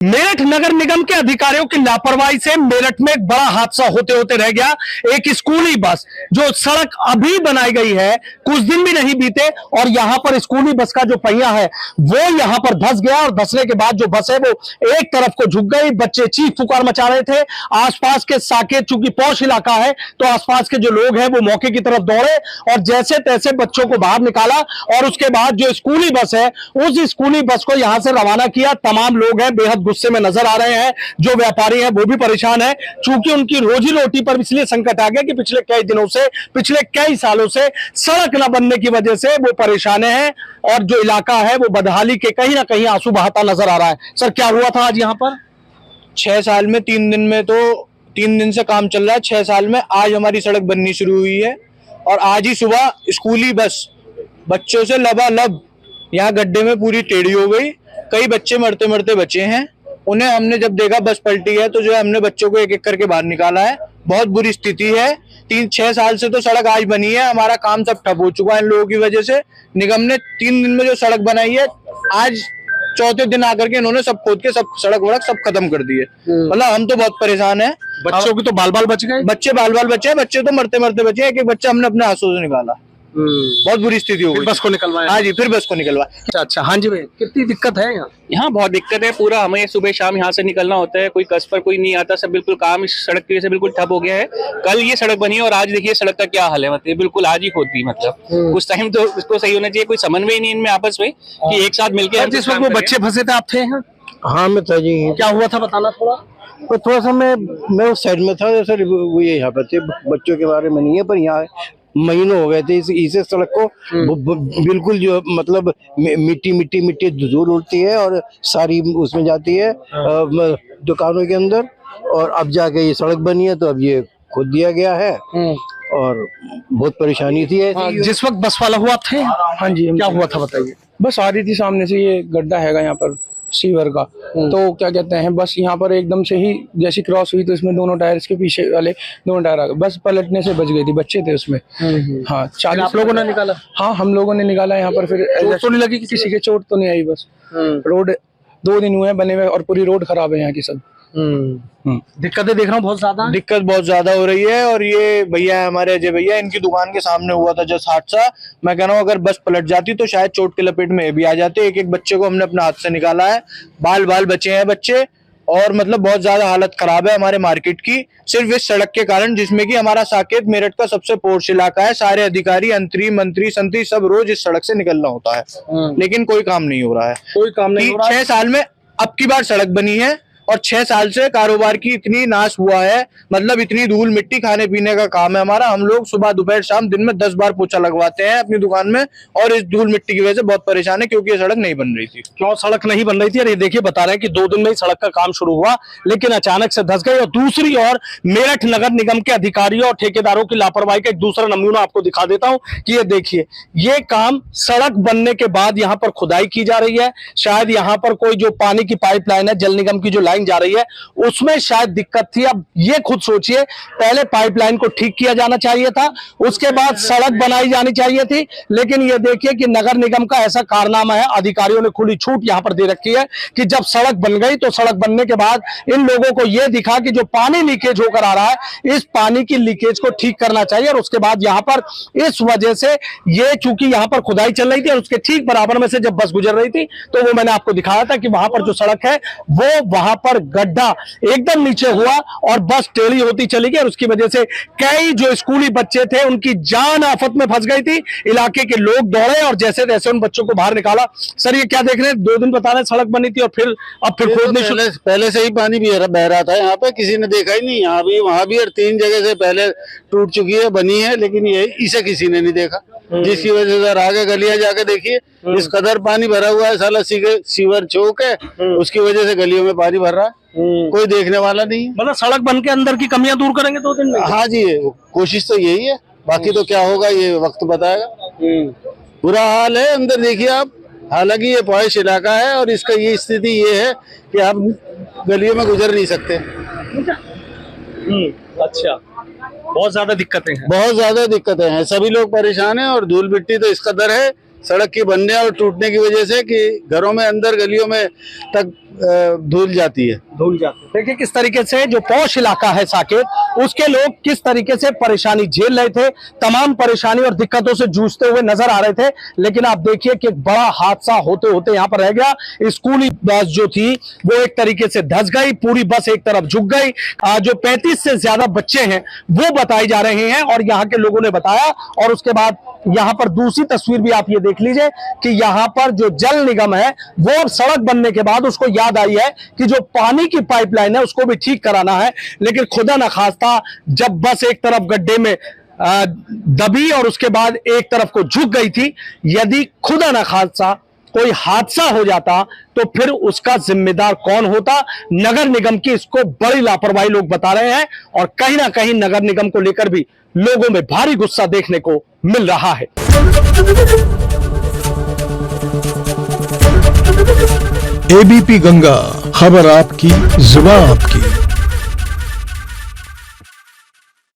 मेरठ नगर निगम के अधिकारियों की लापरवाही से मेरठ में एक बड़ा हादसा होते होते रह गया। एक स्कूली बस जो सड़क अभी बनाई गई है, कुछ दिन भी नहीं बीते और यहां पर स्कूली बस का जो पहिया है वो यहां पर धंस गया और धंसने के बाद जो बस है वो एक तरफ को झुक गई। बच्चे चीख पुकार मचा रहे थे। आसपास के साकेत, चूंकि पौष इलाका है तो आसपास के जो लोग हैं वो मौके की तरफ दौड़े और जैसे तैसे बच्चों को बाहर निकाला और उसके बाद जो स्कूली बस है उस स्कूली बस को यहां से रवाना किया। तमाम लोग हैं बेहद गुस्से में नजर आ रहे हैं। जो व्यापारी हैं वो भी परेशान है, चूंकि उनकी रोजी रोटी पर इसलिए संकट आ गया कि पिछले कई दिनों से, पिछले कई सालों से सड़क न बनने की वजह से वो परेशान हैं और जो इलाका है वो बदहाली के कहीं ना कहीं आंसू बहाता नजर आ रहा है। सर, क्या हुआ था आज यहाँ पर? 6 साल में 3 दिन में, तो 3 दिन से काम चल रहा है। 6 साल में आज हमारी सड़क बननी शुरू हुई है और आज ही सुबह स्कूली बस बच्चों से लबालब यहाँ गड्ढे में पूरी टेढ़ी हो गई। कई बच्चे मरते मरते बचे हैं। उन्हें हमने जब देखा बस पलटी है तो जो है हमने बच्चों को एक एक करके बाहर निकाला है। बहुत बुरी स्थिति है। 3-6 साल से तो सड़क आज बनी है, हमारा काम सब ठप हो चुका है इन लोगों की वजह से। निगम ने 3 दिन में जो सड़क बनाई है, आज चौथे दिन आकर के इन्होंने सब खोद के सब सड़क वड़क सब खत्म कर दिए। मतलब हम तो बहुत परेशान है। बच्चों की तो बाल बाल बच गए। बच्चे बाल बाल बचे हैं, बच्चे तो मरते मरते बचे हैं। एक एक बच्चा हमने अपने हाथों से निकाला। बहुत बुरी स्थिति हो गई। बस को निकलवाया? हाँ जी, फिर बस को निकलवाया। अच्छा, हाँ जी भाई, कितनी दिक्कत है यहाँ? यहाँ बहुत दिक्कत है। पूरा हमें सुबह शाम यहाँ से निकलना होता है, कोई कस पर कोई नहीं आता। सब बिल्कुल काम इस सड़क की वजह से बिल्कुल ठप हो गया है। कल ये सड़क बनी है और आज देखिए सड़क का क्या हाल है। मतलब बिल्कुल आज ही होती, मतलब कुछ टाइम तो इसको सही होना चाहिए। कोई समन्वय नहीं इनमें आपस में कि एक साथ मिलकर। जिस वक्त वो बच्चे फंसे थे आप थे यहाँ? हाँ मैं था जी। क्या हुआ था बताना थोड़ा। तो थोड़ा सा मैं उस साइड में था सर। वो ये यहाँ पे थे, बच्चों के बारे में नहीं है, पर यहाँ महीनों हो गए थे इसे सड़क को बिल्कुल जो मतलब मिट्टी धूल उड़ती है और सारी उसमें जाती है दुकानों के अंदर। और अब जाके ये सड़क बनी है तो अब ये खोद दिया गया है और बहुत परेशानी थी। जिस वक्त बस वाला हुआ थे? हाँ जी। क्या हुआ था बताइए। बस आ रही थी सामने से, ये गड्ढा हैगा यहाँ पर सीवर का, तो क्या कहते हैं बस यहाँ पर एकदम से ही जैसी क्रॉस हुई तो इसमें दोनों टायर, इसके पीछे वाले दोनों टायर आ गए। बस पलटने से बच गई थी, बच्चे थे उसमें। हाँ, 40 आप लोगों ने निकाला? हाँ, हम लोगों ने निकाला यहाँ पर। फिर चोट तो नहीं लगी किसी के? चोट तो नहीं आई। बस रोड 2 दिन हुए हैं बने हुए और पूरी रोड खराब है यहाँ की सब। दिक्कतें देख रहा हूँ बहुत ज्यादा। दिक्कत बहुत ज्यादा हो रही है। और ये भैया हमारे अजय भैया, इनकी दुकान के सामने हुआ था जस्ट हादसा। मैं कह रहा हूँ अगर बस पलट जाती तो शायद चोट के लपेट में भी आ जाते। एक एक बच्चे को हमने अपने हाथ से निकाला है। बाल बाल बचे हैं बच्चे और मतलब बहुत ज्यादा हालत खराब है हमारे मार्केट की, सिर्फ इस सड़क के कारण, जिसमें कि हमारा साकेत मेरठ का सबसे पोर्श इलाका है। सारे अधिकारी, मंत्री संतरी सब रोज इस सड़क से निकलना होता है, लेकिन कोई काम नहीं हो रहा है। कोई काम नहीं हो रहा है। 6 साल में अब की बार सड़क बनी है और 6 साल से कारोबार की इतनी नाश हुआ है। मतलब इतनी धूल मिट्टी, खाने पीने का काम है हमारा। हम लोग सुबह दोपहर शाम दिन में 10 बार पोछा लगवाते हैं अपनी दुकान में और इस धूल मिट्टी की वजह से बहुत परेशान है क्योंकि ये सड़क नहीं बन रही थी। क्यों सड़क नहीं बन रही थी? अरे देखिए, बता रहे हैं कि 2 दिन में ही सड़क का काम शुरू हुआ लेकिन अचानक से धंस गई। और दूसरी ओर मेरठ नगर निगम के अधिकारियों और ठेकेदारों की लापरवाही का एक दूसरा नमूना आपको दिखा देता हूं कि ये देखिए, ये काम सड़क बनने के बाद यहाँ पर खुदाई की जा रही है। शायद यहाँ पर कोई जो पानी की पाइपलाइन है, जल निगम की जो लाइन जा रही है उसमें शायद दिक्कत थी। अब ये खुद सोचिए, पहले पाइपलाइन को ठीक किया जाना चाहिए था, उसके बाद सड़क बनाई जानी चाहिए थी। लेकिन ये देखिए कि नगर निगम का ऐसा कारनामा है, अधिकारियों ने खुली छूट यहां पर दे रखी है कि जब सड़क बन गई तो सड़क बनने के बाद इन लोगों को यह दिखा कि जो पानी लीकेज होकर आ रहा है, इस पानी की लीकेज को ठीक करना चाहिए। और उसके बाद यहां पर इस वजह से ये, चूंकि यहां पर खुदाई चल रही थी और उसके ठीक बराबर में से जब बस गुजर रही थी तो वो मैंने आपको दिखाया था कि वहां पर जो सड़क है वो वहां पर गड्ढा एकदम नीचे हुआ और बस टेढ़ी होती चली गई और उसकी वजह से कई जो स्कूली बच्चे थे उनकी जान आफत में फंस गई थी। इलाके के लोग दौड़े और जैसे तैसे उन बच्चों को बाहर निकाला। सर, ये क्या देख रहे हैं? 2 दिन बता रहे हैं सड़क बनी थी और फिर अब फिर खोदने शुरू। पहले से ही पानी बह रहा था यहाँ पे, किसी ने देखा ही नहीं। यहाँ भी वहाँ भी और 3 जगह से पहले टूट चुकी है, बनी है, लेकिन ये इसे किसी ने नहीं देखा, जिसकी वजह से आगे गलियां जाके देखिए इस कदर पानी भरा हुआ है। साला सीवर चौक है, उसकी वजह से गलियों में पानी भर रहा है, कोई देखने वाला नहीं। मतलब सड़क बन के अंदर की कमियां दूर करेंगे 2 दिन में? हाँ जी, कोशिश तो यही है, बाकी तो क्या होगा ये वक्त बताएगा। बुरा हाल है अंदर, देखिए आप। हालांकि ये पॉइश इलाका है और इसका ये स्थिति ये है कि आप गलियों में गुजर नहीं सकते। अच्छा, बहुत ज्यादा दिक्कतें हैं। बहुत ज्यादा दिक्कतें हैं, सभी लोग परेशान हैं। और धूल मिट्टी तो इस कदर है सड़क के बनने और टूटने की वजह से कि घरों में अंदर गलियों में तक धुल जाती है। धुल जाते हैं। देखिए किस तरीके से जो पौष इलाका है साकेत, उसके लोग किस तरीके से परेशानी झेल रहे थे, तमाम परेशानी और दिक्कतों से जूझते हुए नजर आ रहे थे। लेकिन आप देखिए कि एक बड़ा हादसा होते होते यहाँ पर रह गया। स्कूली बस जो थी वो एक तरीके से धंस गई, पूरी बस एक तरफ झुक गई। जो 35 से ज्यादा बच्चे हैं वो बताए जा रहे हैं और यहाँ के लोगों ने बताया। और उसके बाद यहाँ पर दूसरी तस्वीर भी आप ये देख लीजिए कि यहाँ पर जो जल निगम है वो सड़क बनने के बाद उसको याद आई है कि जो पानी की पाइपलाइन है उसको भी ठीक कराना है। लेकिन खुदा न खास्ता जब बस एक तरफ गड्ढे में दबी और उसके बाद एक तरफ को झुक गई थी, यदि खुदा न खास्ता कोई हादसा हो जाता तो फिर उसका जिम्मेदार कौन होता। नगर निगम की इसको बड़ी लापरवाही लोग बता रहे हैं और कहीं ना कहीं नगर निगम को लेकर भी लोगों में भारी गुस्सा देखने को मिल रहा है। एबीपी गंगा, खबर आपकी, जुबान आपकी।